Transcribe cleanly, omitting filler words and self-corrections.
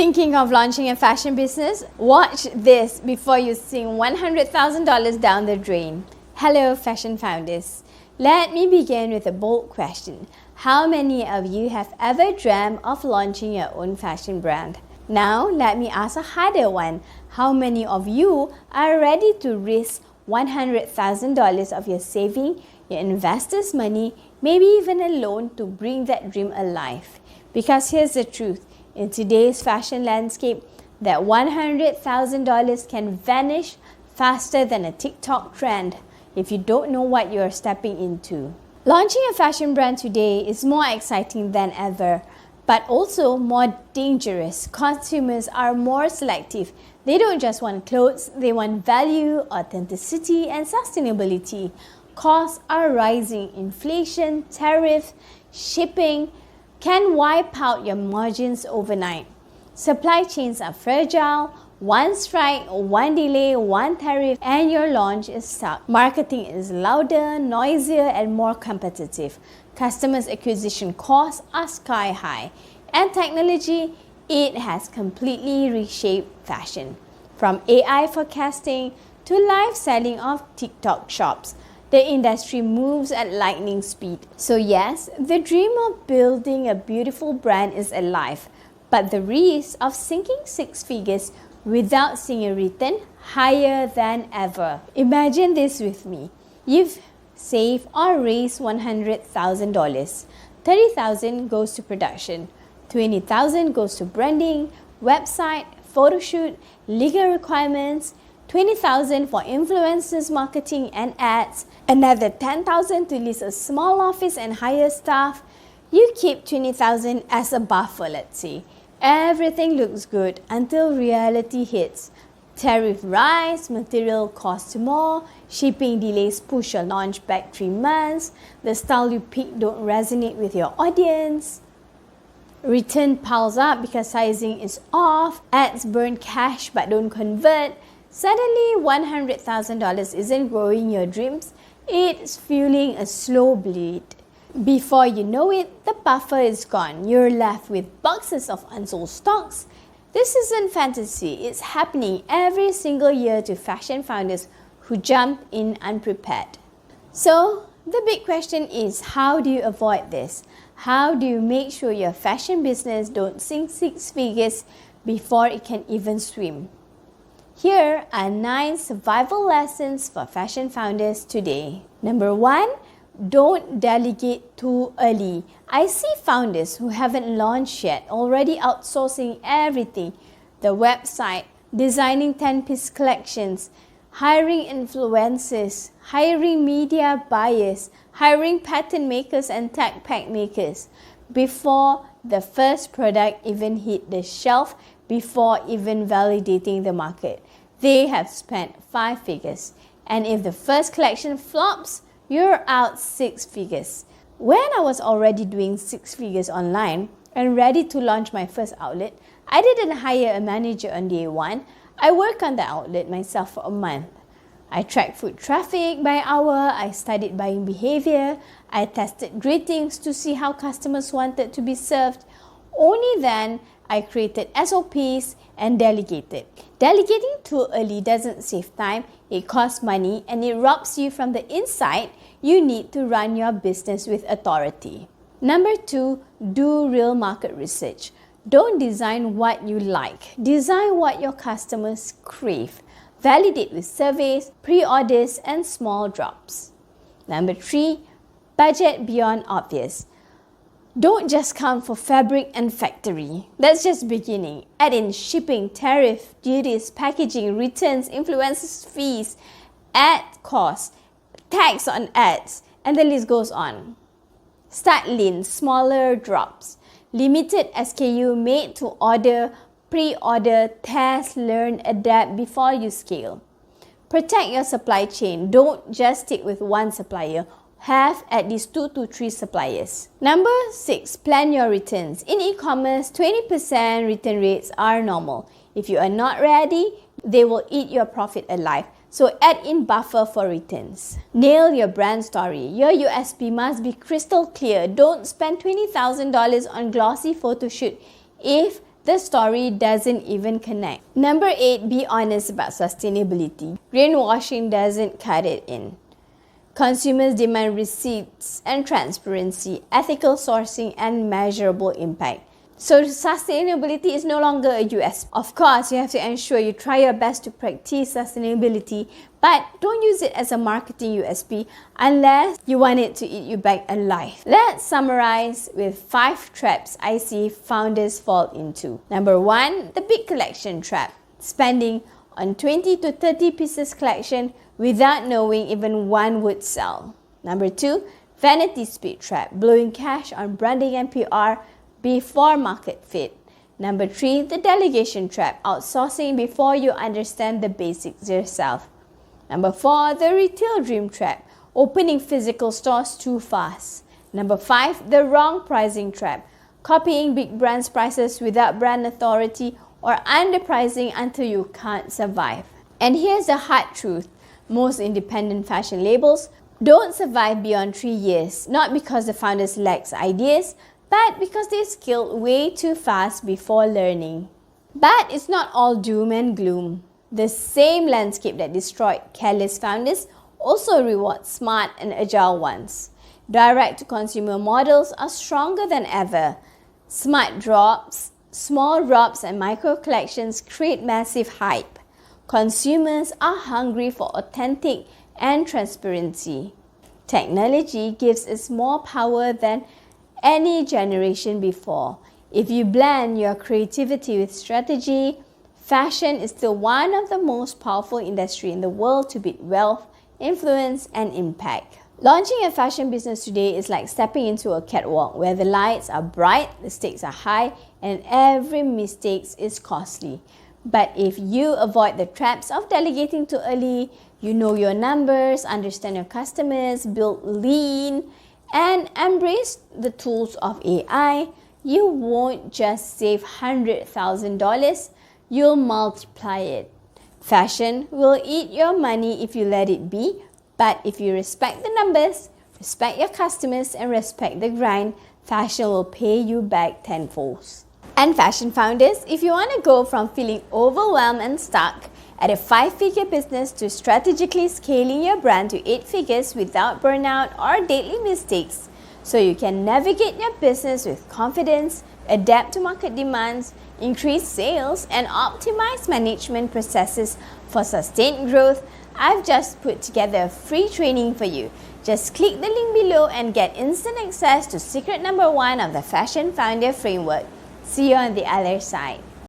Thinking of launching a fashion business? Watch this before you sink $100,000 down the drain. Hello, fashion founders. Let me begin with a bold question. How many of you have ever dreamt of launching your own fashion brand? Now, let me ask a harder one. How many of you are ready to risk $100,000 of your saving, your investors' money, maybe even a loan to bring that dream alive? Because here's the truth. In today's fashion landscape, that $100,000 can vanish faster than a TikTok trend if you don't know what you're stepping into. Launching a fashion brand today is more exciting than ever, but also more dangerous. Consumers are more selective. They don't just want clothes, they want value, authenticity, and sustainability. Costs are rising. Inflation, tariff, shipping can wipe out your margins overnight. Supply chains are fragile. One strike, one delay, one tariff, and your launch is stuck. Marketing is louder, noisier, and more competitive. Customers' acquisition costs are sky high. And technology, it has completely reshaped fashion. From AI forecasting to live selling of TikTok shops, the industry moves at lightning speed. So yes, the dream of building a beautiful brand is alive, but the risk of sinking six figures without seeing a return higher than ever. Imagine this with me. You've saved or raised $100,000. $30,000 goes to production. $20,000 goes to branding, website, photo shoot, legal requirements. $20,000 for influencers marketing and ads, another $10,000 to lease a small office and hire staff. You keep $20,000 as a buffer, let's say. Everything looks good until reality hits. Tariff rise, material costs more, shipping delays push your launch back 3 months, the style you pick don't resonate with your audience. Return piles up because sizing is off, ads burn cash but don't convert. Suddenly, $100,000 isn't growing your dreams, it's fueling a slow bleed. Before you know it, the buffer is gone. You're left with boxes of unsold stocks. This isn't fantasy, it's happening every single year to fashion founders who jump in unprepared. So, the big question is, how do you avoid this? How do you make sure your fashion business don't sink six figures before it can even swim? Here are 9 survival lessons for fashion founders today. Number 1, don't delegate too early. I see founders who haven't launched yet already outsourcing everything. The website, designing 10-piece collections, hiring influencers, hiring media buyers, hiring pattern makers and tag pack makers before the first product even hit the shelf, before even validating the market. They have spent 5 figures, and if the first collection flops, you're out 6 figures. When I was already doing 6 figures online and ready to launch my first outlet, I didn't hire a manager on day 1. I worked on the outlet myself for a month. I tracked foot traffic by hour, I studied buying behavior, I tested greetings to see how customers wanted to be served. Only then, I created SOPs and delegated. Delegating too early doesn't save time, it costs money, and it robs you from the insight you need to run your business with authority. Number 2, do real market research. Don't design what you like, design what your customers crave. Validate with surveys, pre-orders, and small drops. Number 3, budget beyond obvious. Don't just count for fabric and factory. That's just beginning. Add in shipping, tariff, duties, packaging, returns, influencers' fees, ad costs, tax on ads, and the list goes on. Start lean, smaller drops. Limited SKU made to order, pre-order, test, learn, adapt before you scale. Protect your supply chain. Don't just stick with one supplier. Have at least 2 to 3 suppliers. Number 6, plan your returns. In e-commerce, 20% return rates are normal. If you are not ready, they will eat your profit alive. So add in buffer for returns. Nail your brand story. Your USP must be crystal clear. Don't spend $20,000 on glossy photo shoot if the story doesn't even connect. Number 8, be honest about sustainability. Greenwashing doesn't cut it in. Consumers demand receipts and transparency, ethical sourcing, and measurable impact. So sustainability is no longer a USP. Of course, you have to ensure you try your best to practice sustainability, but don't use it as a marketing USP unless you want it to eat you back alive. Let's summarize with 5 traps I see founders fall into. Number 1, the big collection trap. Spending on 20 to 30 pieces collection without knowing even one would sell. Number 2, vanity speed trap. Blowing cash on branding and PR before market fit. Number 3, the delegation trap, outsourcing before you understand the basics yourself. Number 4, the retail dream trap, opening physical stores too fast. Number 5, the wrong pricing trap, copying big brands' prices without brand authority or underpricing until you can't survive. And here's the hard truth. Most independent fashion labels don't survive beyond 3 years, not because the founders lack ideas, but because they scaled way too fast before learning. But it's not all doom and gloom. The same landscape that destroyed careless founders also rewards smart and agile ones. Direct-to-consumer models are stronger than ever. Smart drops, small drops and micro collections create massive hype. Consumers are hungry for authentic and transparency. Technology gives us more power than any generation before. If you blend your creativity with strategy, fashion is still one of the most powerful industries in the world to beat wealth, influence, and impact. Launching a fashion business today is like stepping into a catwalk where the lights are bright, the stakes are high, and every mistake is costly. But if you avoid the traps of delegating too early, you know your numbers, understand your customers, build lean, and embrace the tools of AI, you won't just save $100,000, you'll multiply it. Fashion will eat your money if you let it be, but if you respect the numbers, respect your customers, and respect the grind, fashion will pay you back tenfold. And fashion founders, if you want to go from feeling overwhelmed and stuck at a 5-figure business to strategically scaling your brand to 8 figures without burnout or deadly mistakes, so you can navigate your business with confidence, adapt to market demands, increase sales, and optimize management processes for sustained growth, I've just put together a free training for you. Just click the link below and get instant access to secret number 1 of the Fashion Founder Framework. See you on the other side.